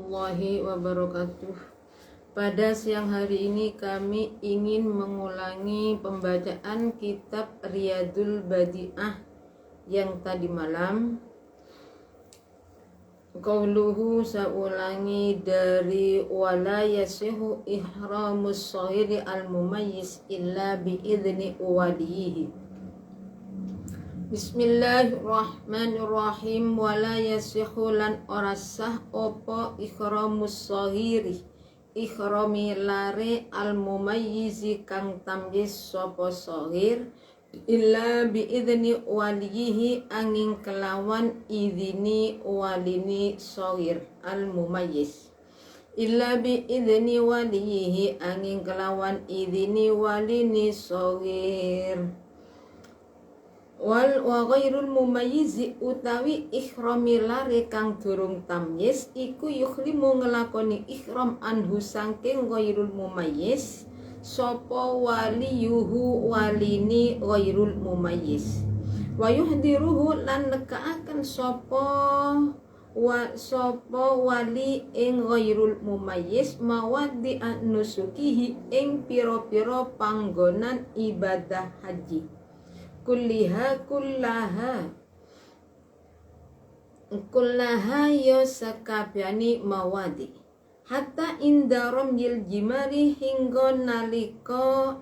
warahmatullahi wabarakatuh. Pada siang hari ini kami ingin mengulangi pembacaan kitab Riyadul Badi'ah yang tadi malam. Qauluhu, saulangi dari wala yasihu ihramus shahiri al-mumayyiz illa bi'idni waliyihi. Bismillahirrahmanirrahim. Wala yasihu lan ora sah opo ihramus shahiri ihrami lare al-mumayyizi kang tamyiz sapa shahir illa bi'idni waliyihi angin kelawan idini walini shahir al-mumayyiz illa bi'idni waliyihi angin kelawan idini walini shahir wa ghairul mumayyizi utawi ihrami lare kang durung tamyiz iku yukhlimu ngelakoni ihram anhu saking ghairul mumayyiz sapa waliyuhu walini ghairul mumayyiz wa yuhdiruhu lan nekaaken sapa wali ing ghairul mumayyiz mawaddi nusukihi ing pira-pira panggonan ibadah haji kullaha ya sakabehane mawadi hatta indarom yil jimari hingga nalika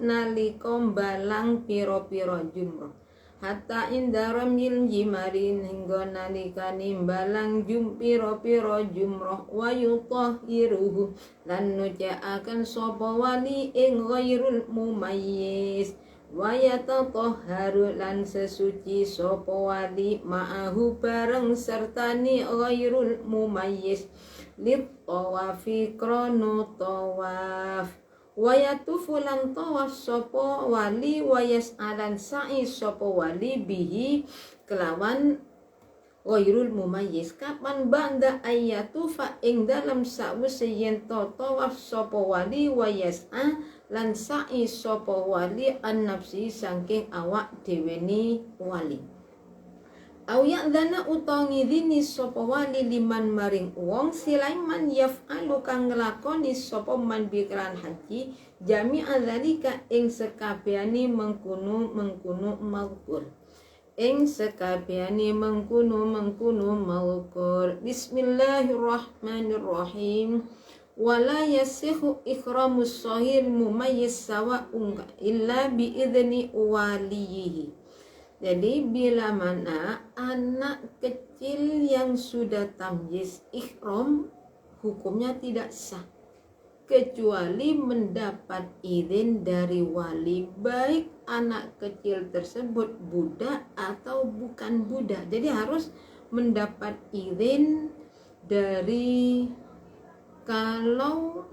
balang pira-pira jumrah hatta indarom yil jimari hingga nalikane balang pira-pira jumrah wa yutahhiruhu lan nucaaken sapa wali ing ghairul mumayyiz wa yatatahharu lan sesuci sapa wali ma'ahu bareng sertani ghairul mumayyiz lit tawafi krono tawaf wa yatufu lan tawaf sapa wali wa yas'alan sa'i sapa wali bihi kelawan ghairul mumayyiz kapan ba'da ayatufa ing dalam sawise yen tawaf sapa wali wa yas'a lan sa'i sapa wali an nafsi saking awak dheweni wali au ya'dana utawa ngidini sapa wali liman maring wong silaiman yaf'alu kang nglakoni sapa man bikran haji jami'a dzalika ing sekabehane mengkono maukur ing sekabehane mengkono maukur. Bismillahirrahmanirrahim. Wala yasihu ikhramus shahir mumayyiz sawa'un illa bi'idni waliyihi. Jadi bila mana anak kecil yang sudah tamyiz ihram hukumnya tidak sah kecuali mendapat izin dari wali, baik anak kecil tersebut budak atau bukan budak. Jadi harus mendapat izin dari, kalau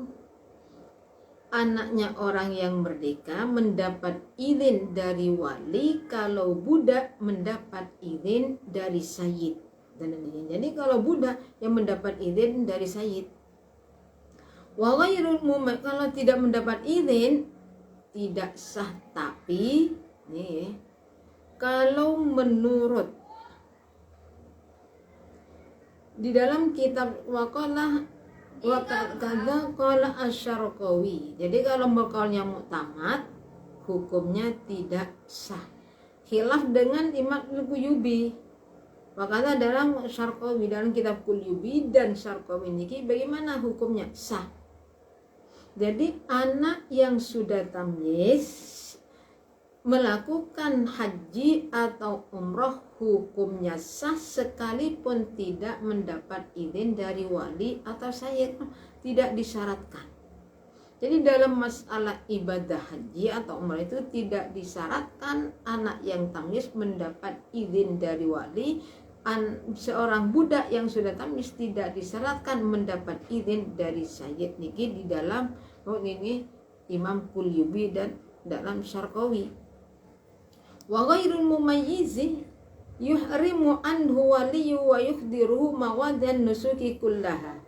anaknya orang yang merdeka mendapat izin dari wali, kalau budak mendapat izin dari sayyid. Jadi kalau budak yang mendapat izin dari sayyid. Wa ghairul mumayyiz, kalau tidak mendapat izin tidak sah. Tapi nih, kalau menurut di dalam kitab waqalah qala asy-Syarqawi, jadi kalau bekalnya muktamad hukumnya tidak sah. Khilaf dengan Imam Al-Quyubi. Makanya dalam Syarqawi, dalam kitab Quyubi dan Syarqawi niki bagaimana hukumnya? Sah. Jadi anak yang sudah tamyiz melakukan haji atau umroh hukumnya sah sekalipun tidak mendapat izin dari wali atau sayyid, tidak disyaratkan. Jadi dalam masalah ibadah haji atau umroh itu tidak disyaratkan anak yang tamyiz mendapat izin dari wali. Seorang budak yang sudah tamyiz tidak disyaratkan mendapat izin dari sayyid. Niki di dalam ini Imam Quyubi dan dalam Syarqawi. Wa ghairul mumayyizi yuhrimu anhu waliyu wa yuhdiruhu mawadan nusuki kullaha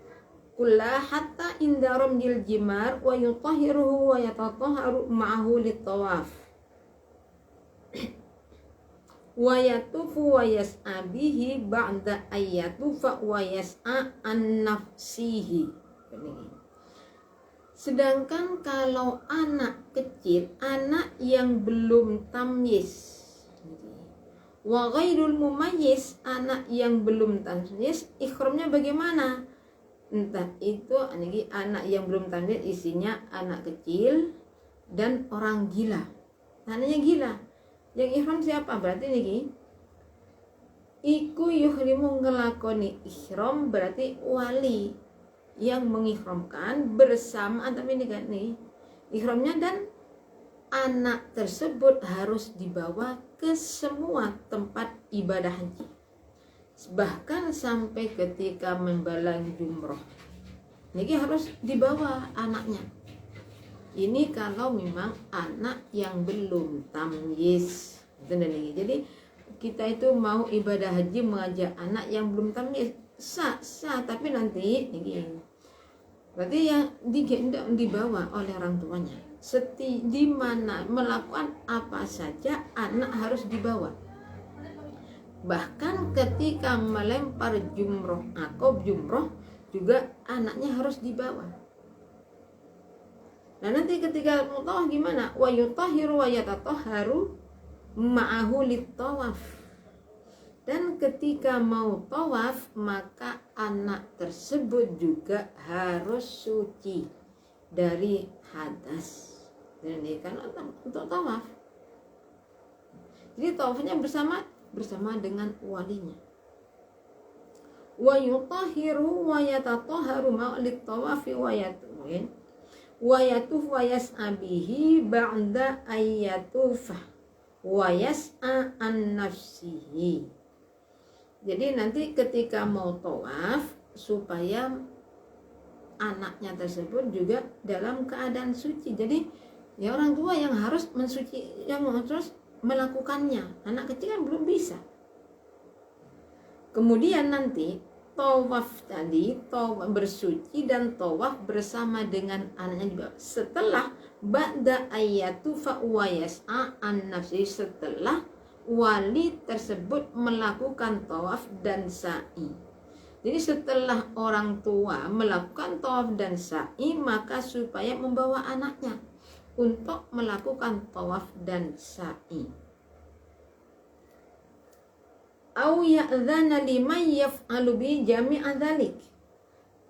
hatta inda ramjil jimar wa yutahhiruhu wa yatatahharu ma'ahu lit-tawaf. wa yatufu wa yas'a bihi ba'da ayyatufa wa yas'a an nafsihi. Sedangkan kalau anak kecil, anak yang belum tamyiz, wa ghairul mumayyiz, anak yang belum tamyiz, ihramnya bagaimana? Entah itu anak yang belum tamyiz isinya anak kecil dan orang gila. Anaknya gila. Yang ihram siapa? Berarti niki iku yuhrimu ngelakoni ihram, berarti wali yang mengihramkan bersama, tapi ini kan nih ihramnya, dan anak tersebut harus dibawa ke semua tempat ibadah haji, bahkan sampai ketika membalang jumroh ini harus dibawa anaknya. Ini kalau memang anak yang belum tamyiz. Jadi kita itu mau ibadah haji mengajak anak yang belum tamyiz sah, tapi nanti ini berarti yang dibawa oleh orang tuanya. Di mana melakukan apa saja anak harus dibawa. Bahkan ketika melempar jumroh, aqab jumroh juga anaknya harus dibawa. Nah nanti ketika mau tawaf gimana? Wa yutahhiru wa yatatahharu ma'ahu lit-tawaf. Dan ketika mau tawaf maka anak tersebut juga harus suci dari hadas. Dan ini kan untuk tawaf. Jadi tawafnya bersama dengan walinya. Wa yutahhiru wa yatatahharu ma'alit tawafi wa yatuhin wa yatuf wa yas'a bihi ba'da ayyatufa wa yas'a an nafsihi. Jadi nanti ketika mau tawaf supaya anaknya tersebut juga dalam keadaan suci. Jadi ya orang tua yang harus mensuci, yang harus melakukannya. Anak kecil kan belum bisa. Kemudian nanti tawaf tadi, tawaf bersuci dan tawaf bersama dengan anaknya juga. Setelah ba'da ayyatufa wa yas'a an nafsi, setelah wali tersebut melakukan tawaf dan sa'i. Jadi setelah orang tua melakukan tawaf dan sa'i, maka supaya membawa anaknya untuk melakukan tawaf dan sa'i. Au ya'dzana liman yaf'alu bi jami'a dzalik,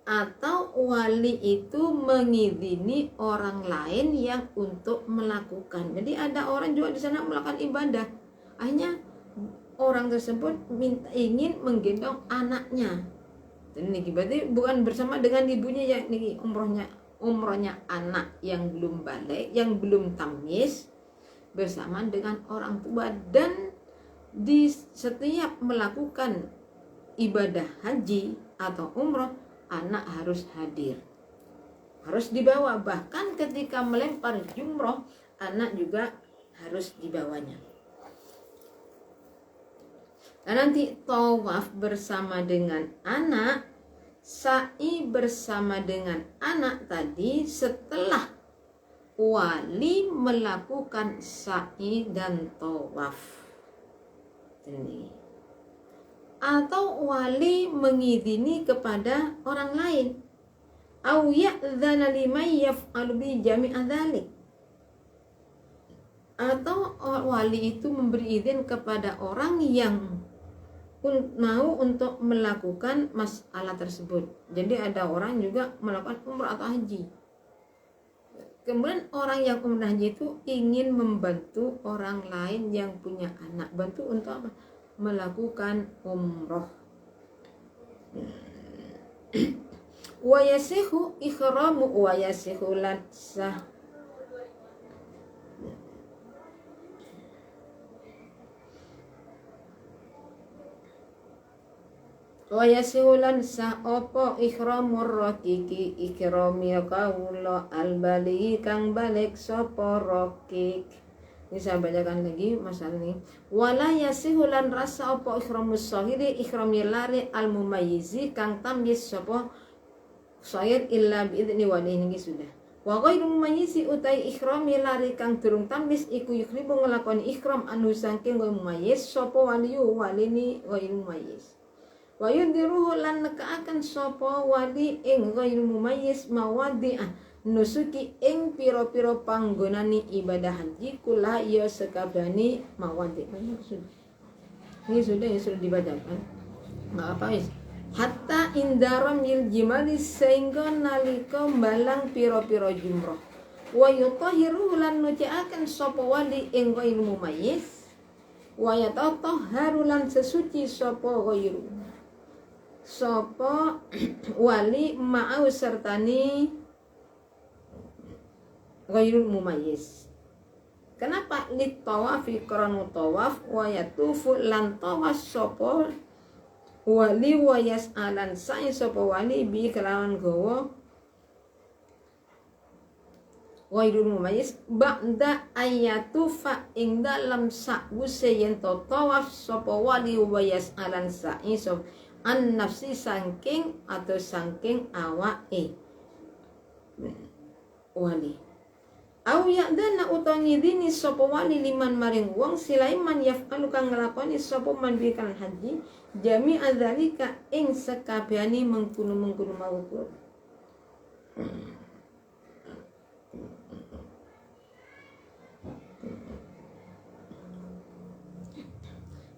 atau wali itu mengizini orang lain yang untuk melakukan. Jadi ada orang juga di sana melakukan ibadah. Akhirnya orang tersebut ingin menggendong anaknya. Dan ini berarti bukan bersama dengan ibunya ya, ini umrohnya anak yang belum balik, yang belum tamyiz, bersama dengan orang tua. Dan di setiap melakukan ibadah haji atau umroh, anak harus hadir, harus dibawa. Bahkan ketika melempar jumroh, anak juga harus dibawanya. Dan nanti tawaf bersama dengan anak, sa'i bersama dengan anak tadi setelah wali melakukan sa'i dan tawaf. Ini. Atau wali mengizini kepada orang lain. Au ya'dzana liman yaf'alu bi jami'a dzalik. Atau wali itu memberi izin kepada orang yang mau untuk melakukan masalah tersebut. Jadi ada orang juga melakukan umrah atau haji. Kemudian orang yang umrah haji itu ingin membantu orang lain yang punya anak. Bantu untuk apa? Melakukan umrah. Wa yasihu ikhramu wa yasihu lansah. Wa yasihulan sah opo ikhramur rakiki, ikhrami kaula albali kang balik sopo rakik. Ini saya bacakan lagi masalah ini. Wala yasihulan rasa opo ikhramus sahiri, ikhrami lari al mumayyizi kang tamyiz sopo sahir illa biidni wali. Ini sudah. Wa ghairu mumayyizi utai ikhrami lari kang durung tamis iku yukhribu nglakoni ikhram anu saking ghairu mumayyiz sapa waliyu walini ghairu mumayyiz. Wa yudhiruhu lan nekaaken sapa wali ing ghairu mumayyiz mawadi'ah nusuki ing pira-pira panggonane ibadah haji kula ya sekabehane mawadi'. Ini sudah dibacakan. Enggak apa wis. Hatta indaram yil jimali sehingga nalika balang pira-pira jumrah wa yutahhiru lan nuciaken sapa wali ing ghairu mumayyiz wa yatatahharu lan sesuci sapa ghairu sapa wali ma'au sertani ghairu mumayyiz. Kenapa lit tawafi karena tawaf wa yatufu lan tawaf sapa wali wa yas'alan sa'i sapa wali bi kelawan gawa ghairul mumayyiz ba'da ayatu fa ing dalam sa'wuse yen tawaf sapa wali wa yas'alan sa'i sapa an nafsi saking atau saking awake wali au ya'dana utawi ngidini sapa wali liman maring wong silaiman yaf'alu kang nglakoni sapa man bikan haji jami adzalika ing sekabehane mengkono-mengkono mawukur.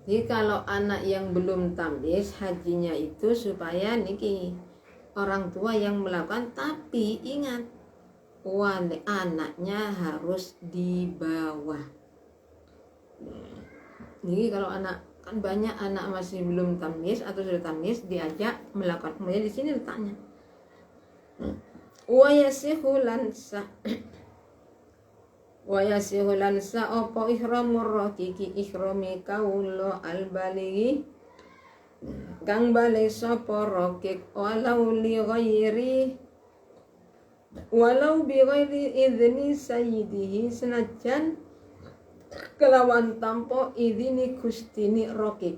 Jadi kalau anak yang belum tamyiz hajinya itu supaya niki orang tua yang melakukan, tapi ingat wali anaknya harus dibawa. Jadi kalau anak kan banyak anak masih belum tamyiz atau sudah tamyiz diajak melakukan, kemudian di sini letaknya wa yasihu lan sa apa ihramur raqiqi ihrami kaula albalighi kang bali sapa raqiq walau bi ghairi idzni sayyidihi senajan kelawan tanpa idini gustini raqiq.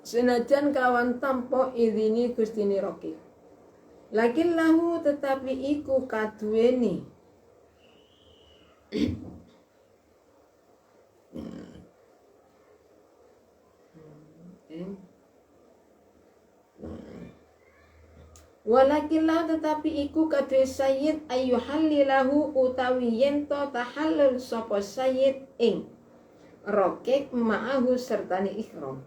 Senajan kelawan tanpa idini gustini raqiq. Lakin lahu tetapi iku kaduweni walakilah tetapi iku kadhe sayyid ayyuhallilahu utawi yen to tahallul sapa sayyid ing raqiq ma'ahu sertani ihram.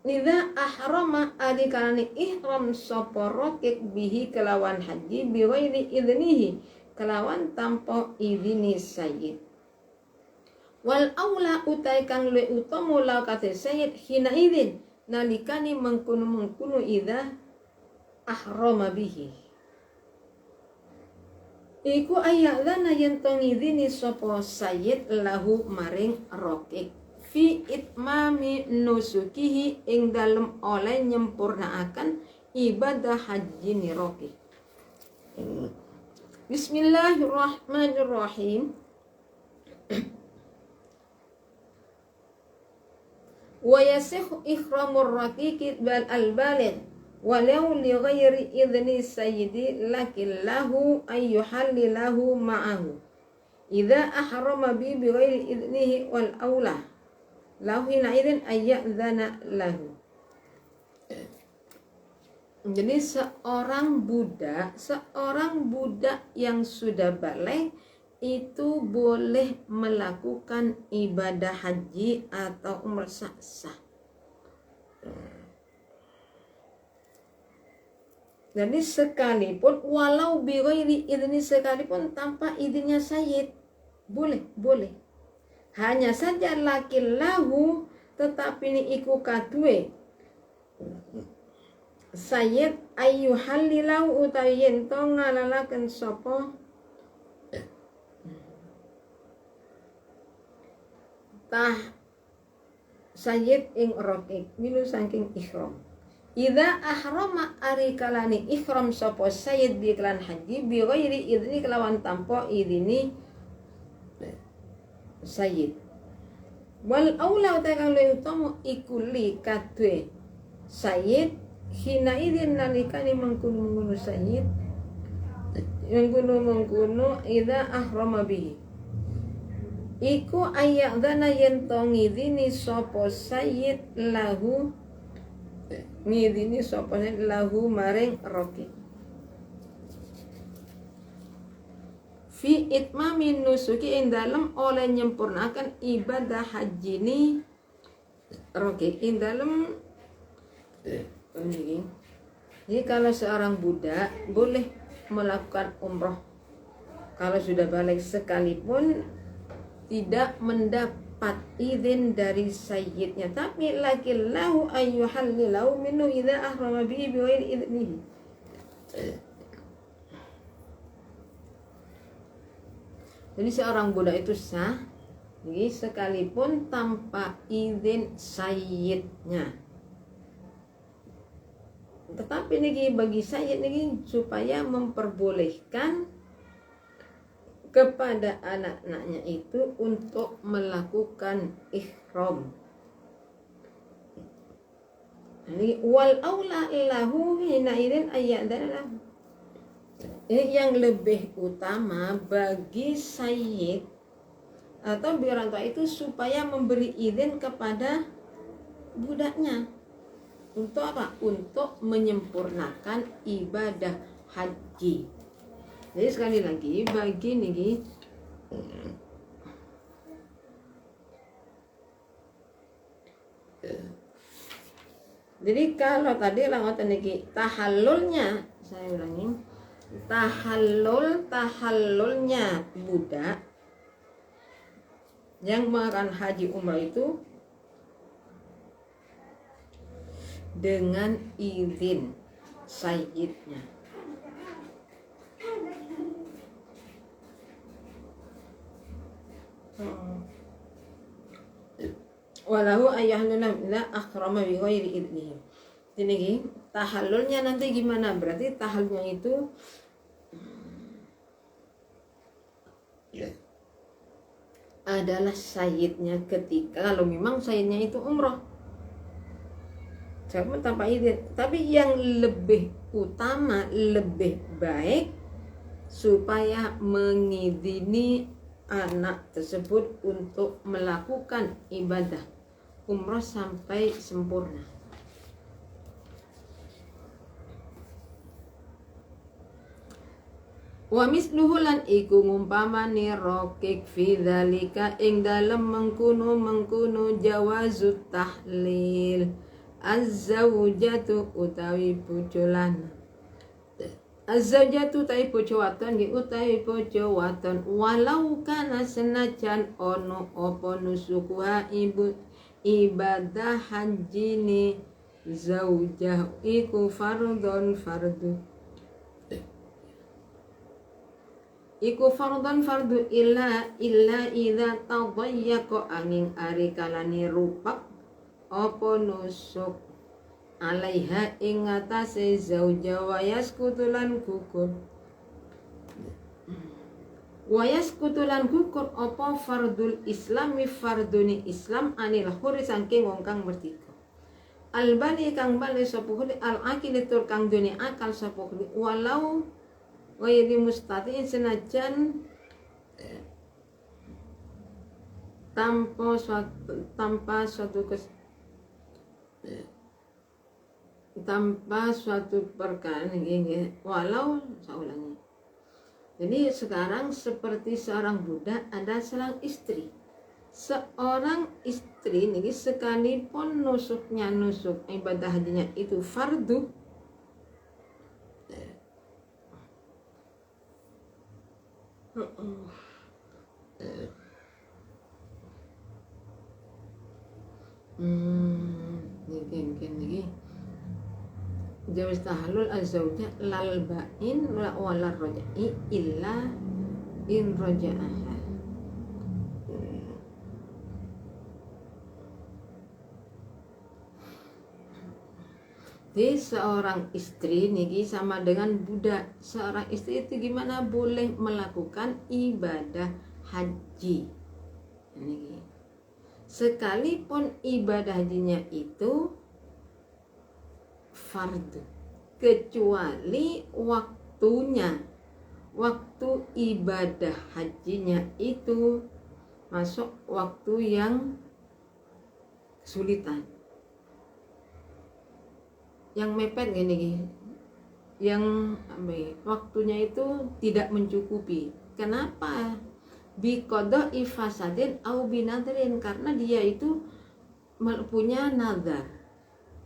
Nida ahrama adikalani ihram sapa raqiq bihi kelawan haji bi ghairi idnihi kelawan tanpa idini sayyid. Wal aula utai kang luwih utama la kadhe sayyid hina idzin nalikani mengkono idza ahrama bihi iku ayadzana yen to ngidini sapa sayyid lahu maring raqiq fi itmami nusukihi ing dalem oleh nyempurnaaken ibadah haji ni raqiq. Bismillahirrahmanirrahim. Wa yasih ihramur raqiqi bal al-baligh walau li ghairi idzni sayyidi lakin lahu ay yuhallilahu ma'ahu idza ahrama bi ghairi idnihi wal aula lahu hina idzin ayyadzana lahu. Jadi seorang budak yang sudah balik itu boleh melakukan ibadah haji atau umrah sah. Jadi sekalipun walau bi ghairi idzni sekalipun tanpa izinnya sayyid boleh. Hanya saja lakin lahu tetapi ini iku kadue sayyid ayyuhallilahu utawi yen to ngalalaken sapa tah sayyid ing raqiq milu saking ihram. Idza ahrama ari kalani ihram sapa sayyid bi kelan haji bi ghairi idzni kelawan tanpa idini sayyid. Wal aula ta kang luwih utama iku li kadue sayyid hina idzin nalikani mengkono sayyid mengkuno idza ahrama bihi iku ayadzana yen to ngidini sapa sayyid lahu maring roki fi itmamin nusuki ing dalem oleh nyempurnakan ibadah haji ni roki ing dalem ini. Jadi kalau seorang budak boleh melakukan umroh kalau sudah balik sekalipun tidak mendapat izin dari sayyidnya, tapi lakin lahu ayyuhallilahu minhu idza ahrama bihi bighairi idnihi. Jadi seorang budak itu sah jadi sekalipun tanpa izin sayyidnya. Tetapi niki bagi sayyid niki supaya memperbolehkan kepada anak-anaknya itu untuk melakukan ihram. Ini wal aula lahu hina idzin ayyadana. Yang lebih utama bagi sayyid atau orang tua itu supaya memberi izin kepada budaknya. Untuk apa? Untuk menyempurnakan ibadah haji. Jadi sekali lagi bagi niki jadi kalau tadi langotan niki tahallulnya, saya ulangi, tahallulnya budak yang melakukan haji umrah itu dengan izin sayyidnya. Walahu ayyahuluna la akhrama bi ghairi idnihi. Jadi tahallulnya nanti gimana? Berarti tahallulnya itu adalah sayyidnya ketika kalau memang sayyidnya itu umroh. Jangan tanpa izin. Tapi yang lebih utama, lebih baik supaya mengizini anak tersebut untuk melakukan ibadah umroh sampai sempurna. Wa misluhu lan iku ngumpamane rokik fi dzalika ing dalem mengkuno jawazut tahlil az-zaujatu utawi bojo lanang. Az-zaujatu utawi bojo wadon nggih utawi bojo wadon walau kana senajan ono apa nusukuha ibadah hajine zaujah iku fardhu illa idza tadayyaqa angin ari kalani rupak apa nusuk alaiha ing atase zauja wayaskutulan gugur apa fardul islami farduni islam anil huri saking wong kang merdeka albani kang bali sapa al akilitur kang dunia akal sapa walau wairi mustatiin senajan tanpa suatu perkara ini walau saya ulangi. Jadi sekarang seperti seorang budak ada seorang istri ini sekalipun nusuk ibadah hajinya itu fardu Niki jawaz tahallul az-zawja lal ba'in wala roja'i illa in roja'aha. Jadi seorang istri niki sama dengan budak. Seorang istri itu gimana boleh melakukan ibadah haji niki. Sekalipun ibadah hajinya itu fardu kecuali waktunya waktu ibadah hajinya itu masuk waktu yang kesulitan, yang mepet gini, yang waktunya itu tidak mencukupi. Kenapa? Biqada'i fasadin au binadrin, karena dia itu punya nazar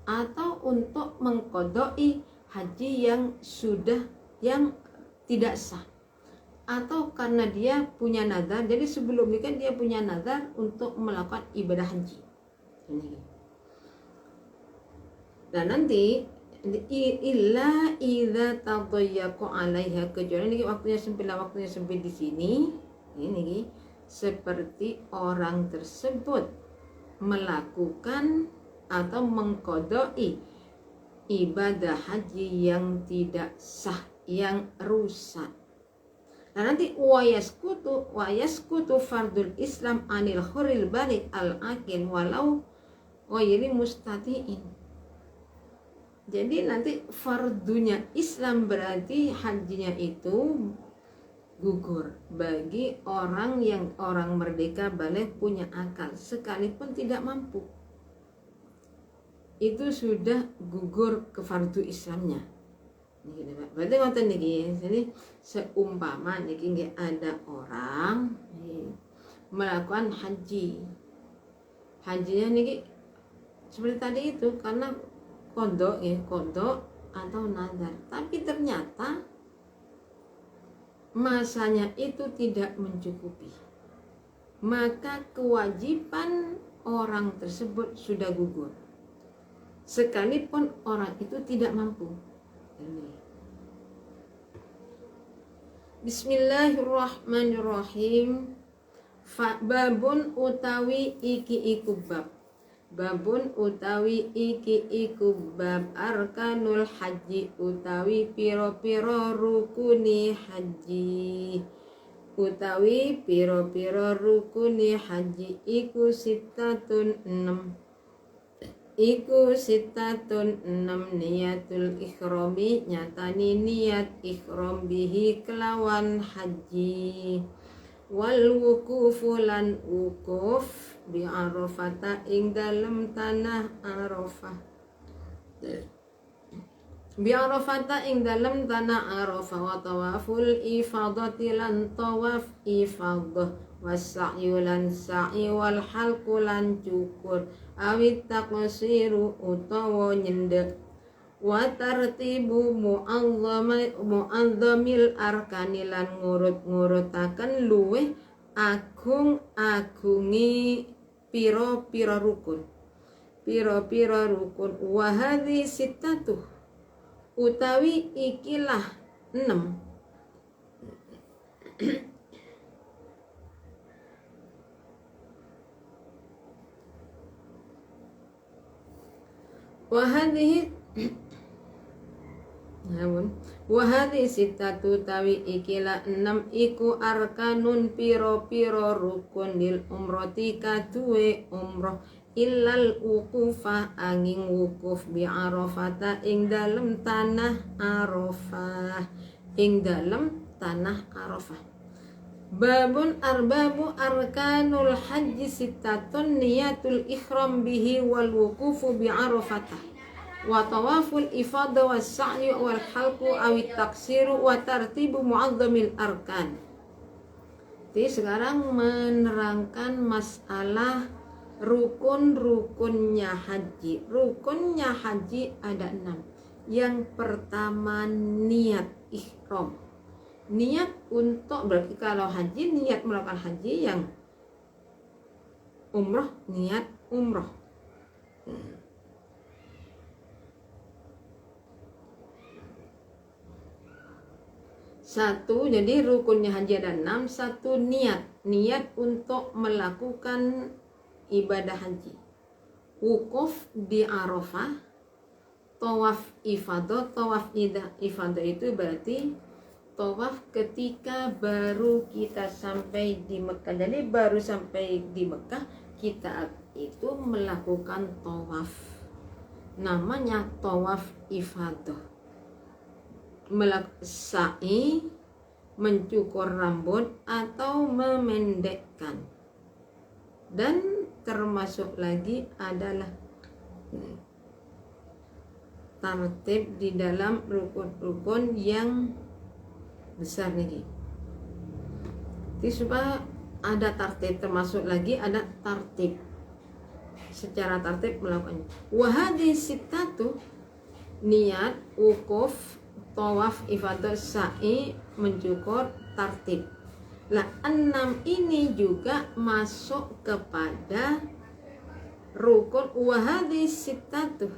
atau untuk mengkodoi haji yang tidak sah, atau karena dia punya nazar. Jadi sebelum ini kan dia punya nazar untuk melakukan ibadah haji. Dan nanti illa idza tadayyaqa 'alaiha, kecuali ini waktunya sempit di sini. Ini seperti orang tersebut melakukan atau mengkodoi ibadah haji yang tidak sah, yang rusak. Nah nanti wayaskutu fardul Islam anil khuril balik al aqil walau ghairi mustatiin. Jadi nanti fardunya Islam berarti hajinya itu gugur bagi orang merdeka balik punya akal, sekalipun tidak mampu. Itu sudah gugur ke fardu Islamnya. Berarti ngoten niki. Jadi seumpama niki nggih ada orang melakukan haji. Hajinya niki seperti tadi itu karena kodok atau nazar. Tapi ternyata masanya itu tidak mencukupi. Maka kewajiban orang tersebut sudah gugur, sekalipun orang itu tidak mampu. Bismillahirrahmanirrahim. Babun utawi iki iku bab. Babun utawi iki iku bab arkanul haji utawi piro-piro rukuni haji. Utawi piro-piro rukuni haji iku sitatun 6. Iku sitatun 6 niyatul ikhrami, nyatani niat ikhram bihi kelawan haji. Wal wukufu lan wukuf bi Arafata ing dalem tanah Arafah. Bi Arafata ing dalem tanah Arafah. Wa tawaful ifadati lan tawaf ifadah. Wasa'yu lan sa'i wal halqu lan cukur. Awit taqsiru utawa nyendek. Wa tartibu mu'azzamil arkani lan ngurut-ngurutaken luweh agung-agungi pira-pira rukun. Pira-pira rukun. Wa hadhi sittatu utawi ikilah 6. Wahadi sitatu tawi ikilah 6 iku arkanun piro-piro rukun lil umroti kaduwe umroh illal wukufa angin wukuf bi Arafata ing dalem tanah Arafah. Babun arbabu arkanul haji sitatun niyatul ikhram bihi wal wukufu bi Arafata wa tawaful ifada was sa'yu wal halqu awit taksiru wa tartibu mu'azzamil arkan. Jadi sekarang menerangkan masalah rukun-rukunnya haji. Rukunnya haji ada 6. Yang pertama niat ikhram. Niat untuk, berarti kalau haji niat melakukan haji, yang umroh niat umroh. Satu, jadi rukunnya haji ada 6. Satu niat untuk melakukan ibadah haji. Wukuf di Arafah, tawaf ifadah. Tawaf ifadah itu berarti tawaf ketika baru kita sampai di Mekah. Jadi baru sampai di Mekah kita itu melakukan tawaf. Namanya tawaf ifadah. Sa'i mencukur rambut atau memendekkan. Dan termasuk lagi adalah tartib di dalam rukun-rukun yang besar nih. Jadi supaya ada tartib, termasuk lagi ada tartib secara tartib melakukannya. Wahadi sitatu, niat, wukuf, tawaf, ifadah, sa'i, mencukur, tartib. Lah 6 ini juga masuk kepada rukun. Wahadi sitatu,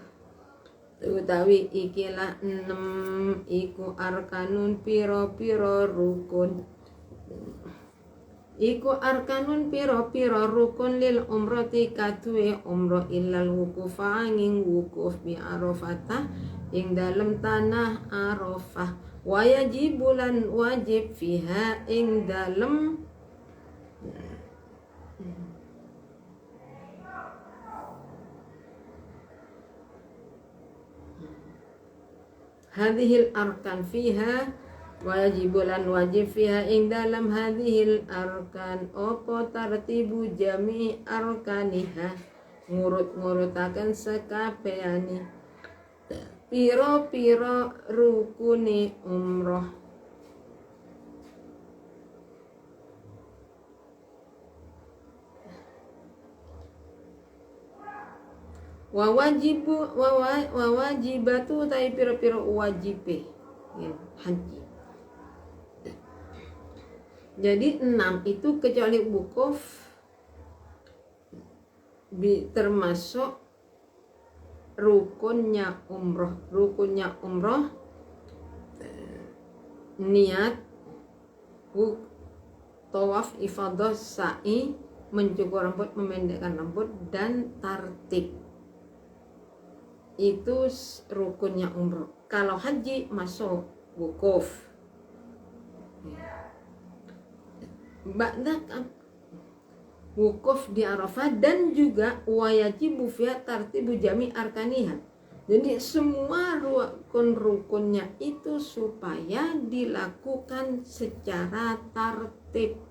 utawi ikilah 6 iku arkanun piro-piro rukun. Iku arkanun piro-piro rukun lil umrati katue umroh illal wukufa angin wukuf bi arafata ing dalem tanah Arafah. Wajibulan wajib fiha ing dalem hadhil arkan fiha, wajibulan wajib fiha ing dalam hadhil arkan opo tartibu jami arkaniha, ngurut-ngurutaken sekabehane piro-piro rukune umroh. Wawajibatu tai piro-piro wajibe haji. Jadi 6 itu kecuali wukuf termasuk rukunnya umroh. Rukunnya umroh niat, tawaf, ifadah, sa'i, mencukur rambut, memendekkan rambut, dan tartib. Itu rukunnya umroh. Kalau haji masuk wukuf. Ba'da wukuf di Arafah, dan juga wajibu fiha tartibu jami arkaniha. Jadi semua rukun-rukunnya itu supaya dilakukan secara tartib.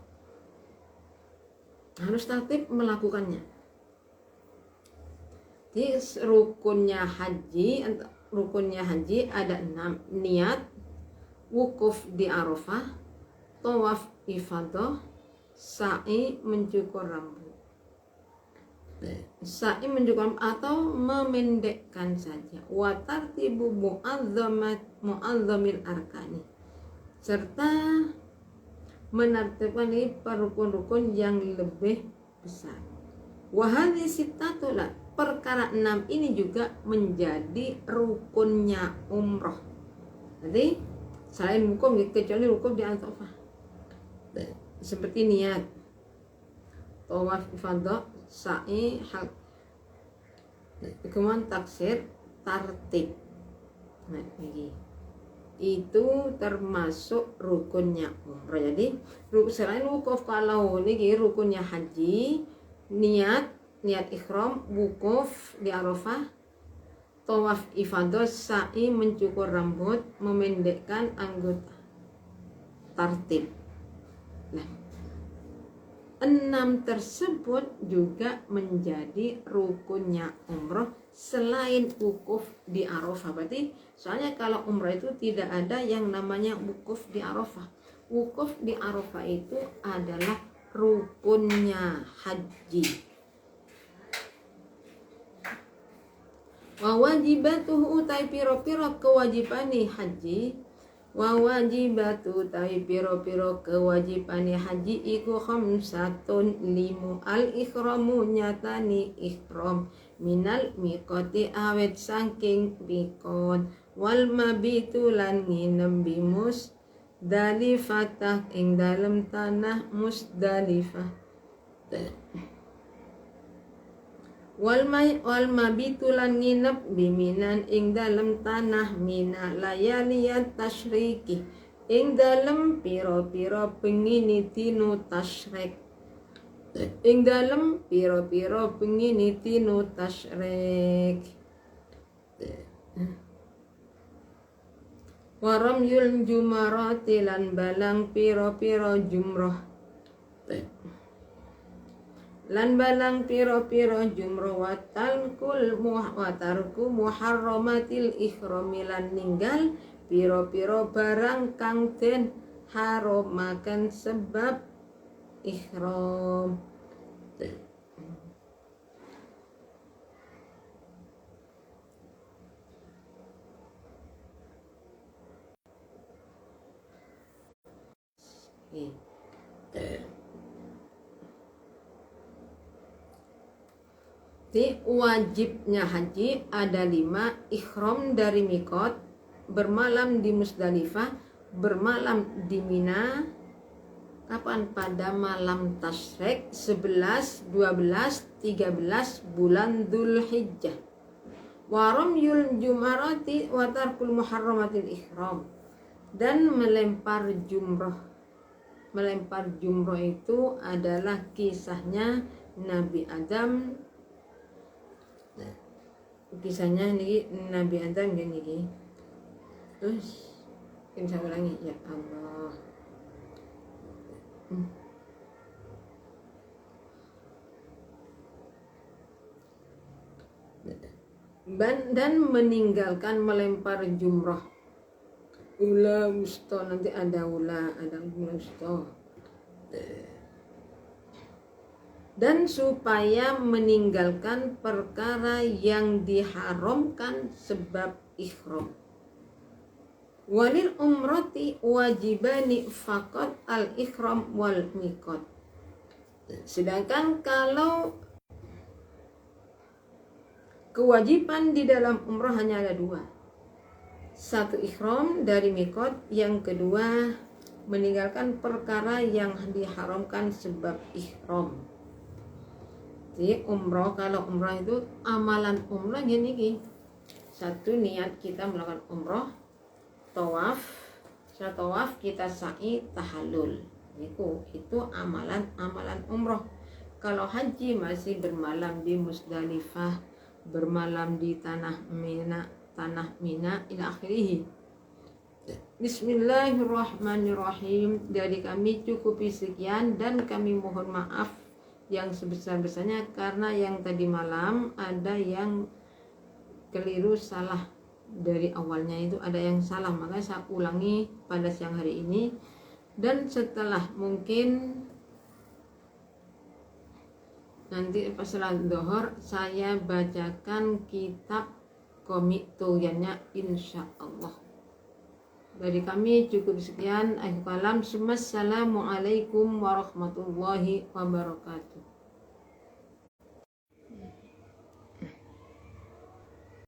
Harus tartib melakukannya. Jadi rukunnya haji ada 6. Niat, wukuf di Arafah, tawaf ifadah, sa'i, mencukur rambut. Sa'i mencukur rambut atau memendekkan saja. Wa tartibu mu'azzamil arkani, serta menartibkan rukun-rukun yang lebih besar. Wahadi sitatulah, perkara 6 ini juga menjadi rukunnya umroh. Jadi selain wukuf, kecuali wukuf di Arafah, seperti niat, tawaf ifadah, sa'i, hal, kemudian taksir, tartib. Nah, ini itu termasuk rukunnya umroh. Jadi selain wukuf, kalau ini rukunnya haji, niat ikhram, wukuf di Arafah, tawaf ifadah, sa'i, mencukur rambut, memendekkan anggota, tartib. Nah, 6 tersebut juga menjadi rukunnya umroh selain wukuf di Arafah. Berarti soalnya kalau umroh itu tidak ada yang namanya wukuf di Arafah. Wukuf di Arafah itu adalah rukunnya haji. Wa wajibatuhu utai piro-piro kewajibani haji. Wa wajibatu utai piro-piro kewajibani haji iku khamsatun 5. Al ikhramu nyatani ikhram minal miqati awet saking miqat, wal mabitu lan nginem bi Musdalifah ing dalem tanah Musdalifah. Wal mabitu lan nginep biminan ing dalem tanah Mina layaliyat tasyriki ing dalem piro-piro pengini tinu tasyrik. Ing dalem piro-piro pengini tinu tasyrik. Waramyul jumarati lan balang piro-piro jumroh. Lan balang piro-piro jumroh watarku muharramatil ikhrami lan ninggal piro-piro barang kang den haromaken sebab ihram. Di wajibnya haji ada 5: ihram dari mikot, bermalam di Musdalifah, bermalam di Mina. Kapan? Pada malam Tasyrik 11, 12, 13 bulan Dzulhijjah. Waramyul jumarati wa tarkul muharramatil ihram, dan melempar jumroh. Melempar jumroh itu adalah kisahnya Nabi Adam. Kisahnya ini Nabi Adam gini. Terus saya ulangi, ya Allah. Dan meninggalkan melempar jumroh. Ula wusta, nanti ada ula wusta. Dan supaya meninggalkan perkara yang diharamkan sebab ihram. Walil umrati wajibani faqat al ihram wal miqat. Sedangkan kalau kewajiban di dalam umrah hanya ada 2. 1 ihram dari mikot, yang kedua meninggalkan perkara yang diharamkan sebab ihram. Jadi umrah, kalau umrah itu amalan umrah gini. 1, niat kita melakukan umrah, tawaf, setelah tawaf kita sa'i tahallul. Itu amalan umrah. Kalau haji masih bermalam di Musdalifah, bermalam di tanah Mina ila akhirih. Bismillahirrahmanirrahim. Dari kami cukupi sekian dan kami mohon maaf yang sebesar-besarnya karena yang tadi malam ada yang keliru, salah dari awalnya itu ada yang salah, maka saya ulangi pada siang hari ini. Dan setelah mungkin nanti pas salat zuhur saya bacakan kitab komik tulisannya insya Allah. Dari kami cukup sekian. Assalamualaikum warahmatullahi wabarakatuh.